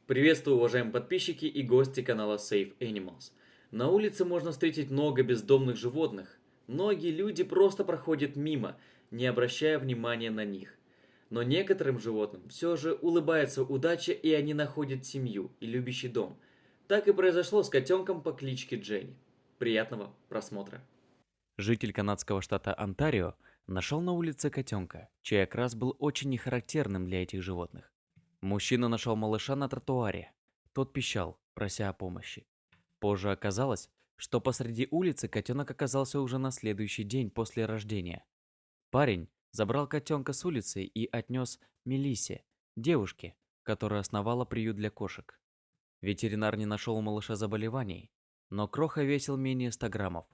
Приветствую, уважаемые подписчики и гости канала Save Animals. На улице можно встретить много бездомных животных. Многие люди просто проходят мимо, не обращая внимания на них. Но некоторым животным все же улыбается удача, и они находят семью и любящий дом. Так и произошло с котенком по кличке Дженни. Приятного просмотра. Житель канадского штата Онтарио нашел на улице котенка, чей окрас был очень нехарактерным для этих животных. Мужчина нашел малыша на тротуаре. Тот пищал, прося о помощи. Позже оказалось, что посреди улицы котенок оказался уже на следующий день после рождения. Парень забрал котенка с улицы и отнес Мелиссе, девушке, которая основала приют для кошек. Ветеринар не нашел у малыша заболеваний, но кроха весил менее 100 граммов.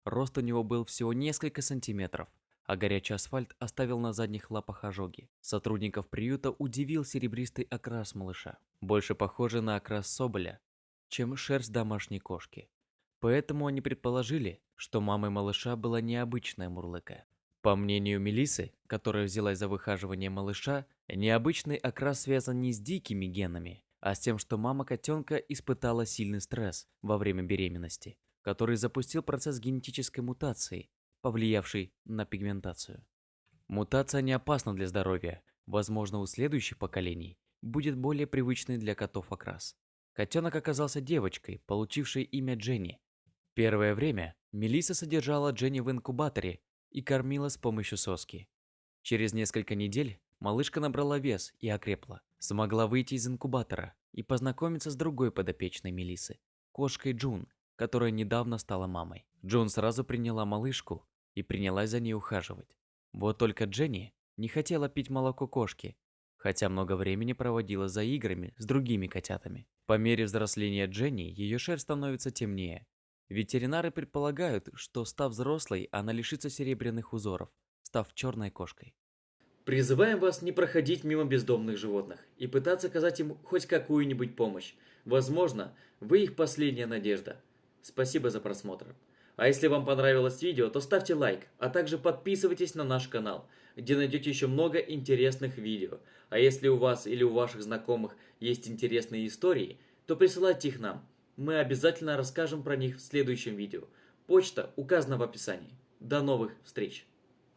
Рост у него был всего несколько сантиметров, а горячий асфальт оставил на задних лапах ожоги. Сотрудников приюта удивил серебристый окрас малыша, больше похожий на окрас соболя, чем шерсть домашней кошки. Поэтому они предположили, что мамой малыша была необычная мурлыка. По мнению Мелисы, которая взялась за выхаживание малыша, необычный окрас связан не с дикими генами, а с тем, что мама котенка испытала сильный стресс во время беременности, который запустил процесс генетической мутации, повлиявший на пигментацию. Мутация не опасна для здоровья. Возможно, у следующих поколений будет более привычный для котов окрас. Котенок оказался девочкой, получившей имя Дженни. Первое время Мелисса содержала Дженни в инкубаторе и кормила с помощью соски. Через несколько недель малышка набрала вес и окрепла, смогла выйти из инкубатора и познакомиться с другой подопечной Мелиссы, кошкой Джун, которая недавно стала мамой. Джун сразу приняла малышку и принялась за ней ухаживать. Вот только Дженни не хотела пить молоко кошки, хотя много времени проводила за играми с другими котятами. По мере взросления Дженни ее шерсть становится темнее. Ветеринары предполагают, что став взрослой, она лишится серебряных узоров, став черной кошкой. Призываем вас не проходить мимо бездомных животных и пытаться оказать им хоть какую-нибудь помощь. Возможно, вы их последняя надежда. Спасибо за просмотр. А если вам понравилось видео, то ставьте лайк, а также подписывайтесь на наш канал, где найдете еще много интересных видео. А если у вас или у ваших знакомых есть интересные истории, то присылайте их нам. Мы обязательно расскажем про них в следующем видео. Почта указана в описании. До новых встреч!